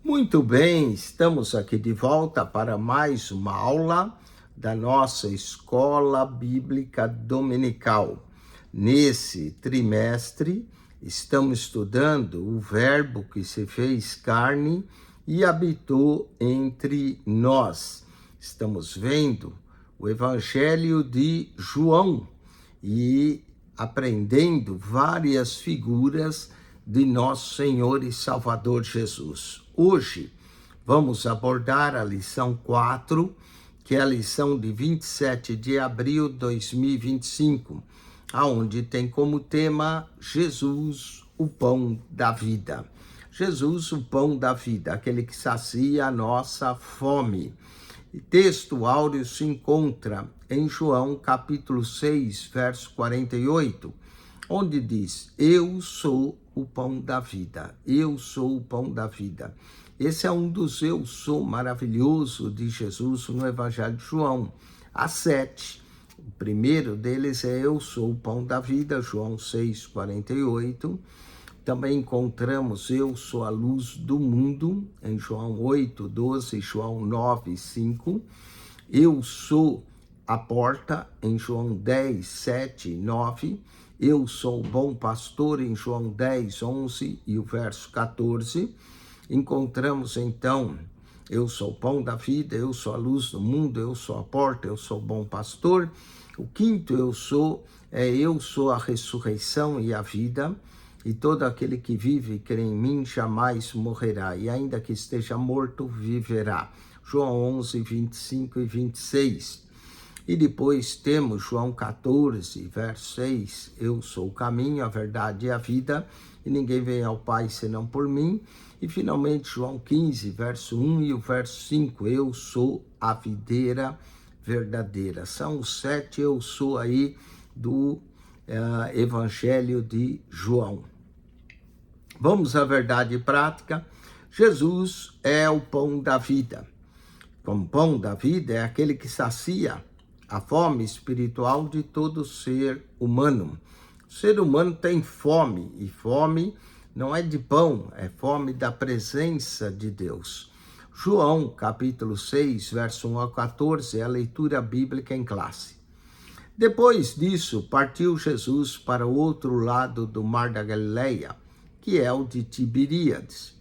Muito bem, estamos aqui de volta para mais uma aula da nossa Escola Bíblica Dominical. Nesse trimestre, estamos estudando o Verbo que se fez carne e habitou entre nós. Estamos vendo o Evangelho de João e aprendendo várias figuras de nosso Senhor e Salvador Jesus. Hoje vamos abordar a lição 4, que é a lição de 27 de abril de 2025, aonde tem como tema Jesus, o pão da vida. Jesus, o pão da vida, aquele que sacia a nossa fome. O texto áureo se encontra em João capítulo 6, verso 48, onde diz: eu sou o pão da vida, eu sou o pão da vida. Esse é um dos eu sou maravilhoso de Jesus no Evangelho de João. Há 7. O primeiro deles é eu sou o pão da vida, João 6, 48. Também encontramos eu sou a luz do mundo, em João 8, 12, João 9, 5. Eu sou a porta, em João 10, 7, 9. Eu sou o bom pastor, em João 10, 11 e o verso 14. Encontramos então, eu sou o pão da vida, eu sou a luz do mundo, eu sou a porta, eu sou o bom pastor. O quinto eu sou a ressurreição e a vida. E todo aquele que vive e crê em mim jamais morrerá, e ainda que esteja morto, viverá. João 11, 25 e 26. E depois temos João 14, verso 6. Eu sou o caminho, a verdade e a vida, e ninguém vem ao Pai senão por mim. E finalmente João 15, verso 1 e o verso 5. Eu sou a videira verdadeira. São os 7 eu sou aí do Evangelho de João. Vamos à verdade prática. Jesus é o pão da vida. Como pão da vida é aquele que sacia a fome espiritual de todo ser humano. O ser humano tem fome, e fome não é de pão, é fome da presença de Deus. João, capítulo 6, verso 1 a 14, é a leitura bíblica em classe. Depois disso, partiu Jesus para o outro lado do mar da Galileia, que é o de Tiberíades.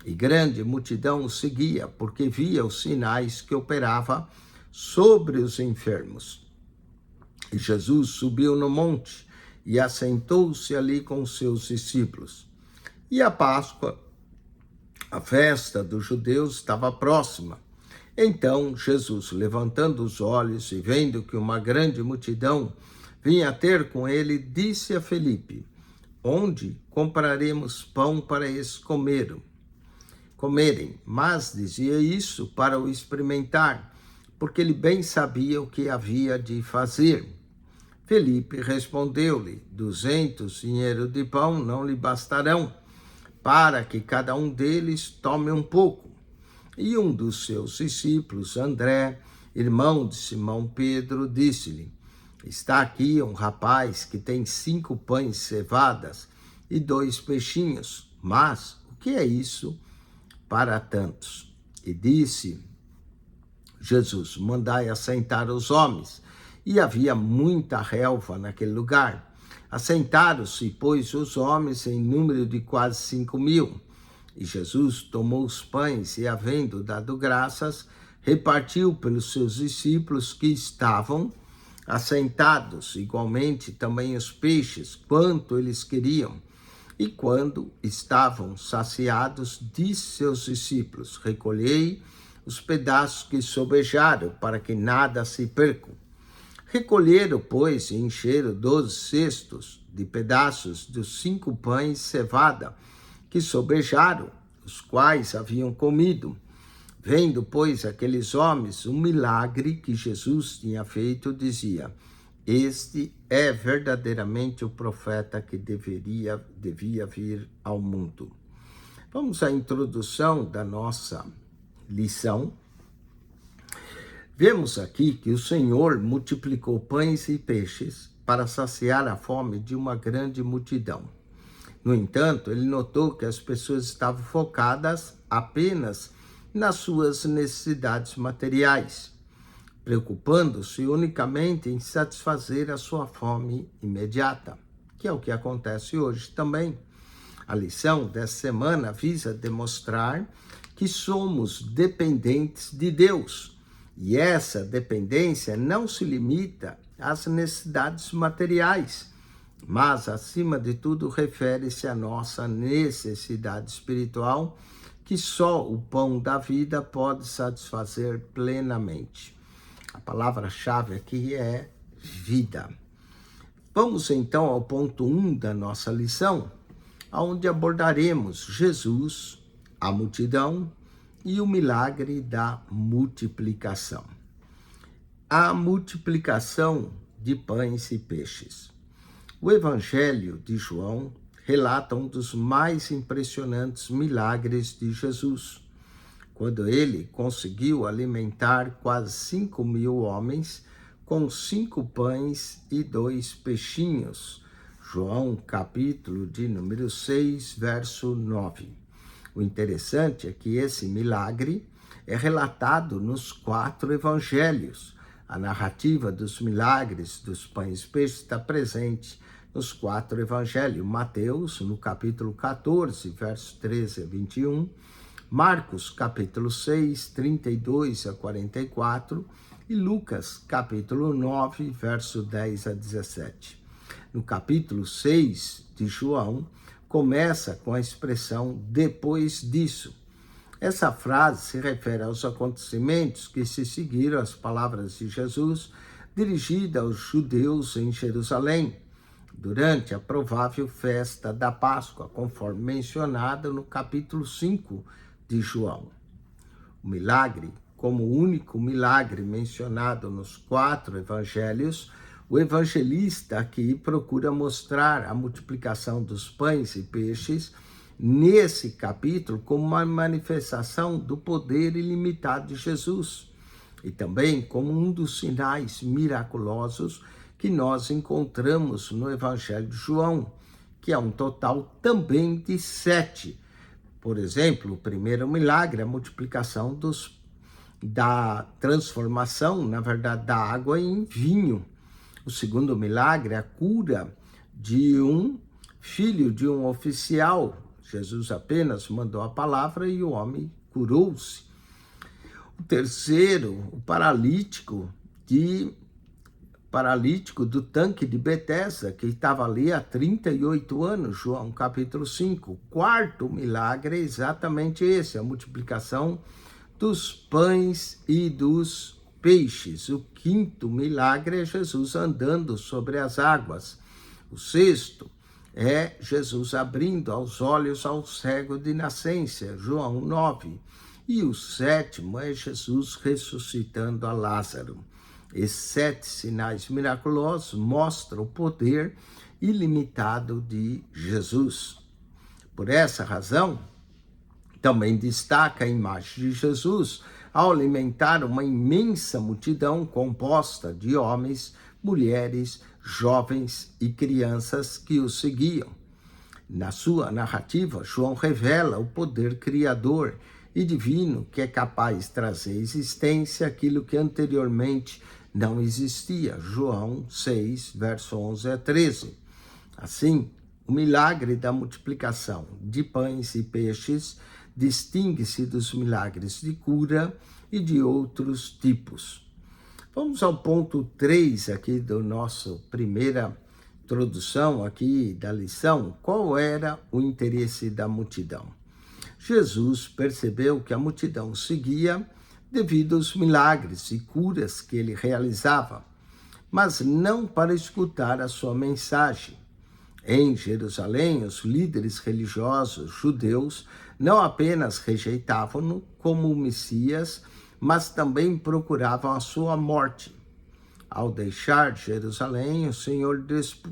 E grande multidão o seguia, porque via os sinais que operava sobre os enfermos. E Jesus subiu no monte e assentou-se ali com seus discípulos. E a Páscoa, a festa dos judeus, estava próxima. Então Jesus, levantando os olhos e vendo que uma grande multidão vinha ter com ele, disse a Felipe: onde compraremos pão para eles comerem? Mas dizia isso para o experimentar, porque ele bem sabia o que havia de fazer. Felipe respondeu-lhe: 200 dinheiros de pão não lhe bastarão, para que cada um deles tome um pouco. E um dos seus discípulos, André, irmão de Simão Pedro, disse-lhe: está aqui um rapaz que tem 5 pães cevadas e 2 peixinhos, mas o que é isso para tantos? E disse Jesus: mandai assentar os homens. E havia muita relva naquele lugar. Assentaram-se, pois, os homens em número de quase 5.000. E Jesus tomou os pães e, havendo dado graças, repartiu pelos seus discípulos que estavam assentados, igualmente também os peixes, quanto eles queriam. E quando estavam saciados, disse seus discípulos: recolhei os pedaços que sobejaram, para que nada se percam. Recolheram, pois, e encheram 12 cestos de pedaços dos 5 pães cevada, que sobejaram, os quais haviam comido. Vendo, pois, aqueles homens um milagre que Jesus tinha feito, dizia: este é verdadeiramente o profeta que devia vir ao mundo. Vamos à introdução da nossa lição. Vemos aqui que o Senhor multiplicou pães e peixes para saciar a fome de uma grande multidão. No entanto, ele notou que as pessoas estavam focadas apenas nas suas necessidades materiais, preocupando-se unicamente em satisfazer a sua fome imediata, que é o que acontece hoje também. A lição dessa semana visa demonstrar que somos dependentes de Deus, e essa dependência não se limita às necessidades materiais, mas, acima de tudo, refere-se à nossa necessidade espiritual, que só o pão da vida pode satisfazer plenamente. A palavra-chave aqui é vida. Vamos então ao ponto 1 da nossa lição, onde abordaremos Jesus, a multidão e o milagre da multiplicação. A multiplicação de pães e peixes. O Evangelho de João relata um dos mais impressionantes milagres de Jesus, quando ele conseguiu alimentar quase 5.000 homens com 5 pães e 2 peixinhos. João, capítulo de número 6, verso 9. O interessante é que esse milagre é relatado nos 4 evangelhos. A narrativa dos milagres dos pães e peixes está presente nos 4 evangelhos. Mateus, no capítulo 14, verso 13 a 21. Marcos, capítulo 6, 32 a 44. E Lucas, capítulo 9, verso 10 a 17. No capítulo 6 de João, começa com a expressão depois disso. Essa frase se refere aos acontecimentos que se seguiram às palavras de Jesus dirigida aos judeus em Jerusalém, durante a provável festa da Páscoa, conforme mencionado no capítulo 5 de João. O milagre, como o único milagre mencionado nos 4 evangelhos, o evangelista aqui procura mostrar a multiplicação dos pães e peixes nesse capítulo como uma manifestação do poder ilimitado de Jesus e também como um dos sinais miraculosos que nós encontramos no Evangelho de João, que é um total também de 7. Por exemplo, o primeiro milagre, a multiplicação da transformação, na verdade, da água em vinho. O segundo milagre, a cura de um filho de um oficial. Jesus apenas mandou a palavra e o homem curou-se. O terceiro, o paralítico do tanque de Betesda, que estava ali há 38 anos, João capítulo 5. O quarto milagre é exatamente esse, a multiplicação dos pães e dos peixes. O quinto milagre é Jesus andando sobre as águas. O sexto é Jesus abrindo aos olhos ao cego de nascença, João 9. E o sétimo é Jesus ressuscitando a Lázaro. Esses 7 sinais miraculosos mostram o poder ilimitado de Jesus. Por essa razão, também destaca a imagem de Jesus ao alimentar uma imensa multidão composta de homens, mulheres, jovens e crianças que o seguiam. Na sua narrativa, João revela o poder criador e divino que é capaz de trazer à existência aquilo que anteriormente não existia. João 6, verso 11 a 13. Assim, o milagre da multiplicação de pães e peixes distingue-se dos milagres de cura e de outros tipos. Vamos ao ponto 3 aqui do nosso primeira introdução aqui da lição. Qual era o interesse da multidão? Jesus percebeu que a multidão seguia devido aos milagres e curas que ele realizava, mas não para escutar a sua mensagem. Em Jerusalém, os líderes religiosos judeus não apenas rejeitavam-no como o Messias, mas também procuravam a sua morte. Ao deixar Jerusalém, o Senhor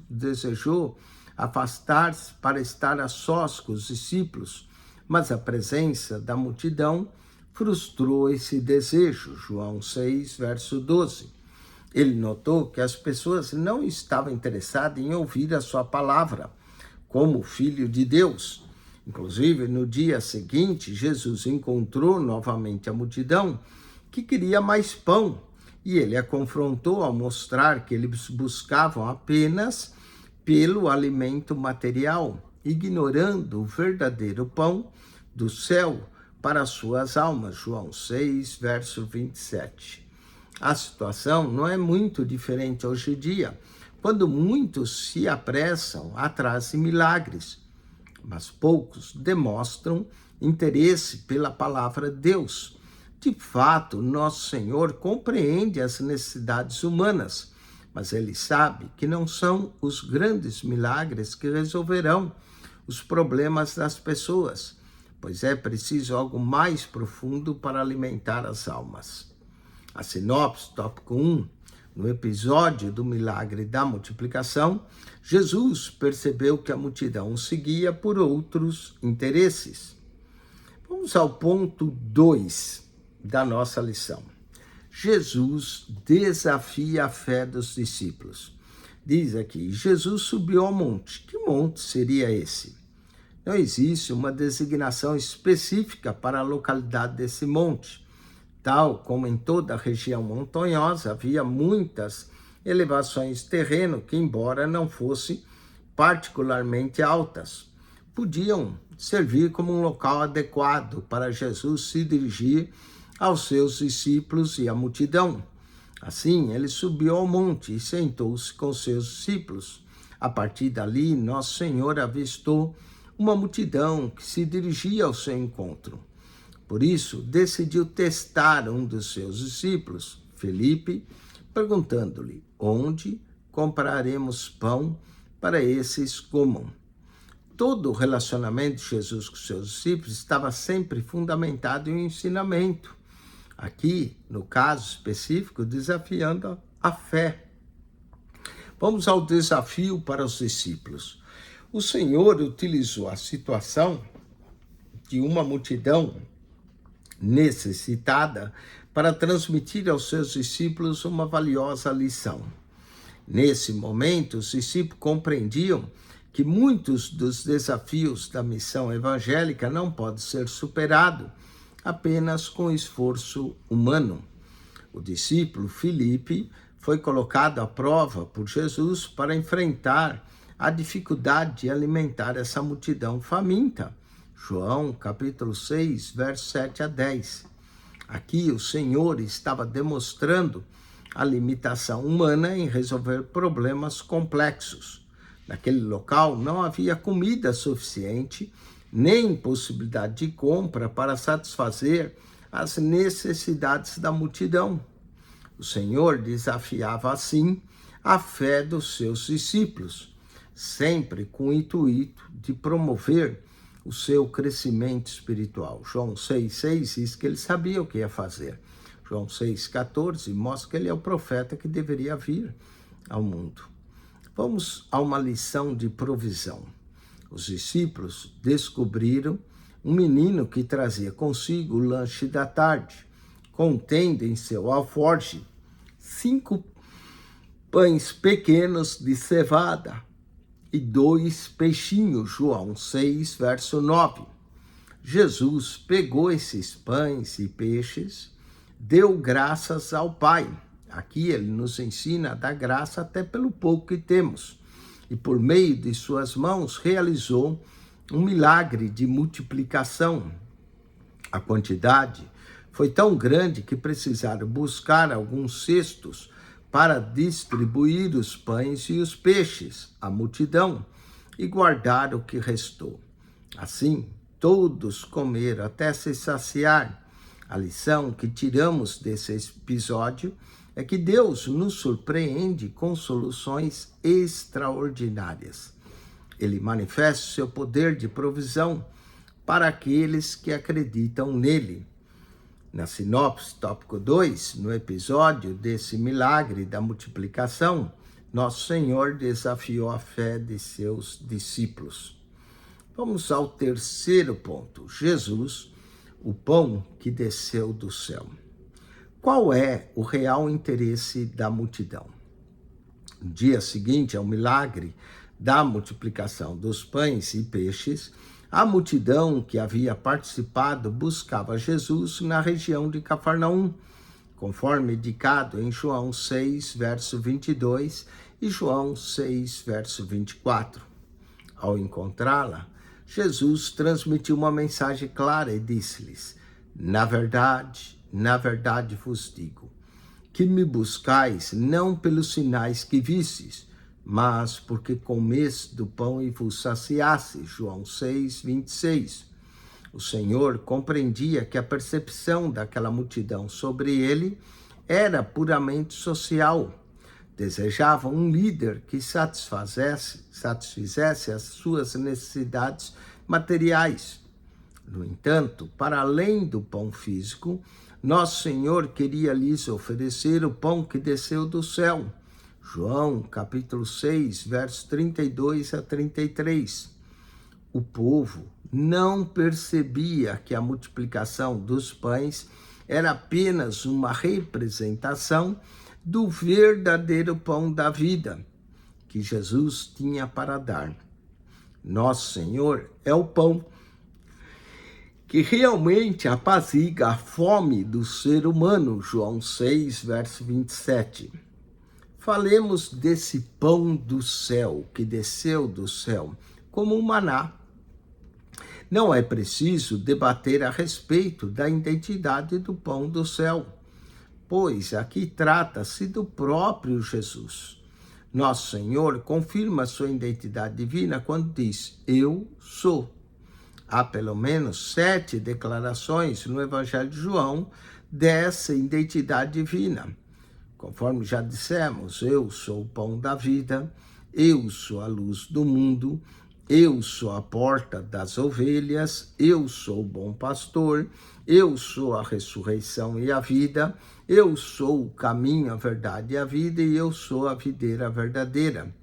desejou afastar-se para estar a sós com os discípulos, mas a presença da multidão frustrou esse desejo. João 6, verso 12. Ele notou que as pessoas não estavam interessadas em ouvir a sua palavra, como Filho de Deus. Inclusive, no dia seguinte, Jesus encontrou novamente a multidão que queria mais pão, e ele a confrontou ao mostrar que eles buscavam apenas pelo alimento material, ignorando o verdadeiro pão do céu para as suas almas. João 6, verso 27. A situação não é muito diferente hoje em dia, quando muitos se apressam atrás de milagres, mas poucos demonstram interesse pela palavra de Deus. De fato, nosso Senhor compreende as necessidades humanas, mas Ele sabe que não são os grandes milagres que resolverão os problemas das pessoas, pois é preciso algo mais profundo para alimentar as almas. A sinopse, tópico 1. No episódio do milagre da multiplicação, Jesus percebeu que a multidão seguia por outros interesses. Vamos ao ponto 2 da nossa lição. Jesus desafia a fé dos discípulos. Diz aqui, Jesus subiu ao monte. Que monte seria esse? Não existe uma designação específica para a localidade desse monte. Tal como em toda a região montanhosa, havia muitas elevações de terreno que, embora não fossem particularmente altas, podiam servir como um local adequado para Jesus se dirigir aos seus discípulos e à multidão. Assim, ele subiu ao monte e sentou-se com seus discípulos. A partir dali, nosso Senhor avistou uma multidão que se dirigia ao seu encontro. Por isso, decidiu testar um dos seus discípulos, Felipe, perguntando-lhe: onde compraremos pão para esses comam? Todo o relacionamento de Jesus com seus discípulos estava sempre fundamentado em um ensinamento. Aqui, no caso específico, desafiando a fé. Vamos ao desafio para os discípulos. O Senhor utilizou a situação de uma multidão necessitada para transmitir aos seus discípulos uma valiosa lição. Nesse momento, os discípulos compreendiam que muitos dos desafios da missão evangélica não podem ser superados apenas com esforço humano. O discípulo Filipe foi colocado à prova por Jesus para enfrentar a dificuldade de alimentar essa multidão faminta. João, capítulo 6, versos 7 a 10. Aqui o Senhor estava demonstrando a limitação humana em resolver problemas complexos. Naquele local não havia comida suficiente, nem possibilidade de compra para satisfazer as necessidades da multidão. O Senhor desafiava assim a fé dos seus discípulos, sempre com o intuito de promover o seu crescimento espiritual. João 6,6 diz que ele sabia o que ia fazer. João 6,14 mostra que ele é o profeta que deveria vir ao mundo. Vamos a uma lição de provisão. Os discípulos descobriram um menino que trazia consigo o lanche da tarde, contendo em seu alforje 5 pães pequenos de cevada e 2 peixinhos. João 6, verso 9. Jesus pegou esses pães e peixes, deu graças ao Pai. Aqui ele nos ensina a dar graça até pelo pouco que temos. E por meio de suas mãos realizou um milagre de multiplicação. A quantidade foi tão grande que precisaram buscar alguns cestos para distribuir os pães e os peixes à multidão e guardar o que restou. Assim, todos comeram até se saciar. A lição que tiramos desse episódio é que Deus nos surpreende com soluções extraordinárias. Ele manifesta o seu poder de provisão para aqueles que acreditam nele. Na sinopse, tópico 2, no episódio desse milagre da multiplicação, nosso Senhor desafiou a fé de seus discípulos. Vamos ao terceiro ponto. Jesus, o pão que desceu do céu. Qual é o real interesse da multidão? No dia seguinte ao milagre da multiplicação dos pães e peixes, a multidão que havia participado buscava Jesus na região de Cafarnaum, conforme indicado em João 6, verso 22 e João 6, verso 24. Ao encontrá-la, Jesus transmitiu uma mensagem clara e disse-lhes: na verdade vos digo, que me buscais não pelos sinais que vistes, mas porque comeste do pão e vos saciastes. João 6, 26. O Senhor compreendia que a percepção daquela multidão sobre ele era puramente social. Desejava um líder que satisfizesse as suas necessidades materiais. No entanto, para além do pão físico, nosso Senhor queria lhes oferecer o pão que desceu do céu. João, capítulo 6, versos 32 a 33. O povo não percebia que a multiplicação dos pães era apenas uma representação do verdadeiro pão da vida que Jesus tinha para dar. Nosso Senhor é o pão que realmente apazigua a fome do ser humano. João 6, verso 27. Falemos desse pão do céu, que desceu do céu, como um maná. Não é preciso debater a respeito da identidade do pão do céu, pois aqui trata-se do próprio Jesus. Nosso Senhor confirma sua identidade divina quando diz: eu sou. Há pelo menos 7 declarações no Evangelho de João dessa identidade divina. Conforme já dissemos, eu sou o pão da vida, eu sou a luz do mundo, eu sou a porta das ovelhas, eu sou o bom pastor, eu sou a ressurreição e a vida, eu sou o caminho, a verdade e a vida, e eu sou a videira verdadeira.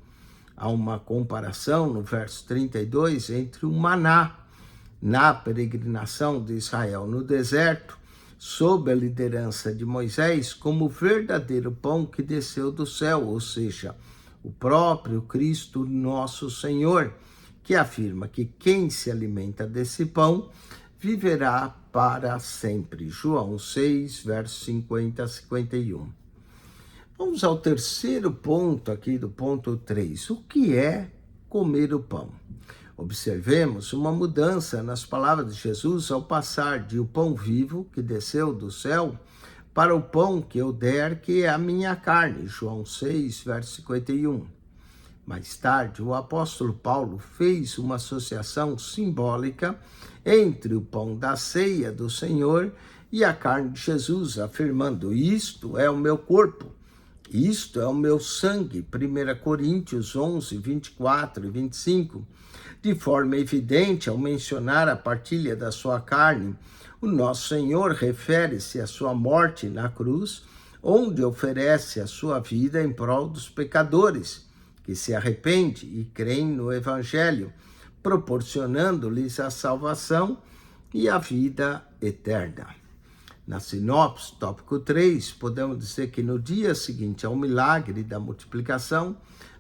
Há uma comparação no verso 32 entre o maná, na peregrinação de Israel no deserto, sob a liderança de Moisés, como o verdadeiro pão que desceu do céu, ou seja, o próprio Cristo nosso Senhor, que afirma que quem se alimenta desse pão viverá para sempre. João 6, versos 50 a 51. Vamos ao terceiro ponto aqui do ponto 3. O que é comer o pão? Observemos uma mudança nas palavras de Jesus ao passar de o pão vivo que desceu do céu para o pão que eu der, que é a minha carne. João 6, verso 51. Mais tarde, o apóstolo Paulo fez uma associação simbólica entre o pão da ceia do Senhor e a carne de Jesus, afirmando: isto é o meu corpo, isto é o meu sangue. 1 Coríntios 11, 24 e 25. De forma evidente, ao mencionar a partilha da sua carne, o nosso Senhor refere-se à sua morte na cruz, onde oferece a sua vida em prol dos pecadores, que se arrependem e creem no Evangelho, proporcionando-lhes a salvação e a vida eterna. Na sinopse, tópico 3, podemos dizer que no dia seguinte ao milagre da multiplicação,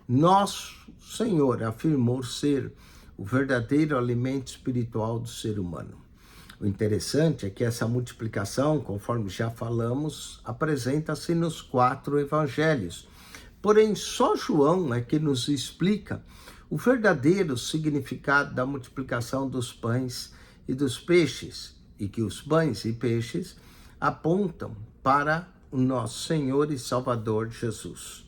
nosso Senhor afirmou ser o verdadeiro alimento espiritual do ser humano. O interessante é que essa multiplicação, conforme já falamos, apresenta-se nos 4 evangelhos. Porém, só João é que nos explica o verdadeiro significado da multiplicação dos pães e dos peixes, e que os pães e peixes apontam para o nosso Senhor e Salvador Jesus.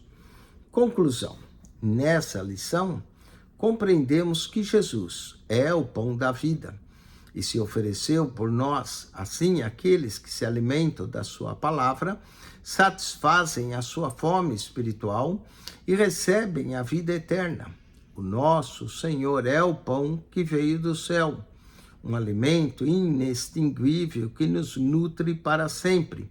Conclusão: nessa lição, compreendemos que Jesus é o pão da vida e se ofereceu por nós. Assim, aqueles que se alimentam da sua palavra satisfazem a sua fome espiritual e recebem a vida eterna. O nosso Senhor é o pão que veio do céu, um alimento inextinguível que nos nutre para sempre.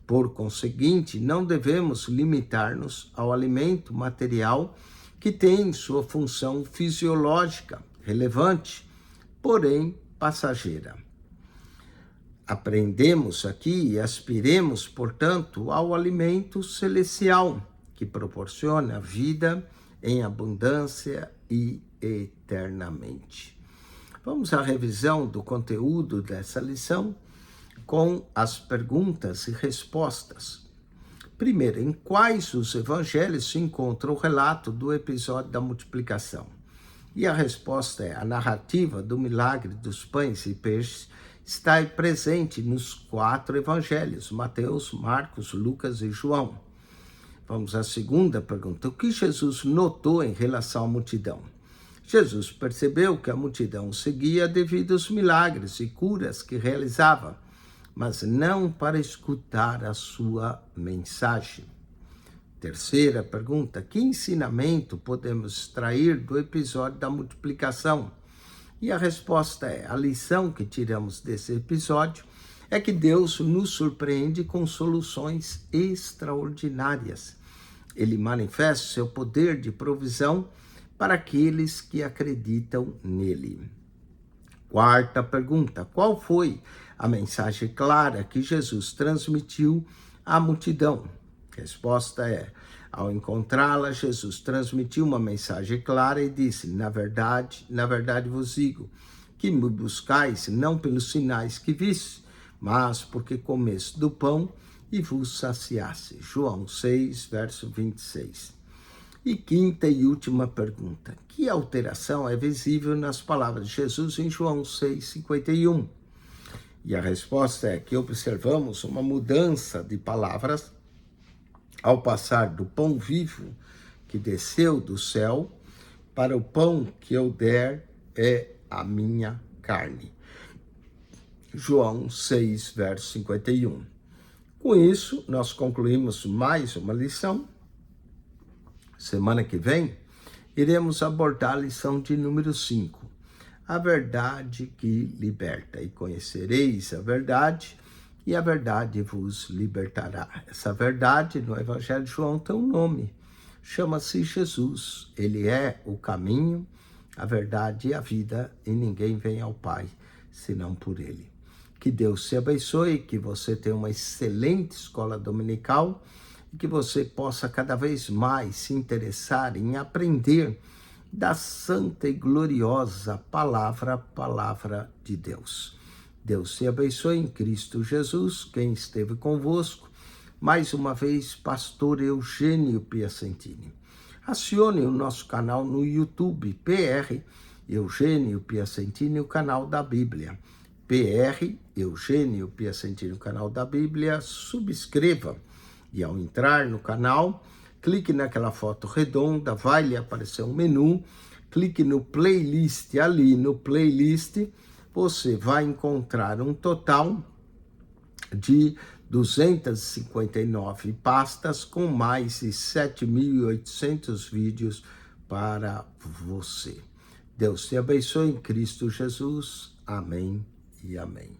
Por conseguinte, não devemos limitar-nos ao alimento material, que tem sua função fisiológica relevante, porém passageira. Aprendemos aqui e aspiremos, portanto, ao alimento celestial, que proporciona vida em abundância e eternamente. Vamos à revisão do conteúdo dessa lição com as perguntas e respostas. Primeiro, em quais os evangelhos se encontra o relato do episódio da multiplicação? E a resposta é: a narrativa do milagre dos pães e peixes está presente nos 4 evangelhos: Mateus, Marcos, Lucas e João. Vamos à segunda pergunta: o que Jesus notou em relação à multidão? Jesus percebeu que a multidão o seguia devido aos milagres e curas que realizava, mas não para escutar a sua mensagem. Terceira pergunta: que ensinamento podemos extrair do episódio da multiplicação? E a resposta é: a lição que tiramos desse episódio é que Deus nos surpreende com soluções extraordinárias. Ele manifesta seu poder de provisão para aqueles que acreditam nele. Quarta pergunta: qual foi a mensagem clara que Jesus transmitiu à multidão? Resposta é: ao encontrá-la, Jesus transmitiu uma mensagem clara e disse: na verdade vos digo, que me buscais não pelos sinais que viste, mas porque comeste do pão e vos saciasse. João 6, verso 26. E quinta e última pergunta: que alteração é visível nas palavras de Jesus em João 6, 51? E a resposta é que observamos uma mudança de palavras ao passar do pão vivo que desceu do céu para o pão que eu der é a minha carne. João 6, verso 51. Com isso, nós concluímos mais uma lição. Semana que vem, iremos abordar a lição de número 5. A verdade que liberta. E conhecereis a verdade, e a verdade vos libertará. Essa verdade, no Evangelho de João, tem um nome. Chama-se Jesus. Ele é o caminho, a verdade e a vida, e ninguém vem ao Pai senão por ele. Que Deus te abençoe, que você tenha uma excelente escola dominical e que você possa cada vez mais se interessar em aprender da santa e gloriosa palavra de Deus. Deus te abençoe em Cristo Jesus, quem esteve convosco. Mais uma vez, pastor Eugênio Piacentini. Acione o nosso canal no YouTube, PR Eugênio Piacentini, o canal da Bíblia. PR Eugênio Piacentini, o canal da Bíblia. Subscreva e ao entrar no canal, clique naquela foto redonda, vai lhe aparecer um menu, clique no playlist, ali no playlist você vai encontrar um total de 259 pastas com mais de 7.800 vídeos para você. Deus te abençoe em Cristo Jesus. Amém e amém.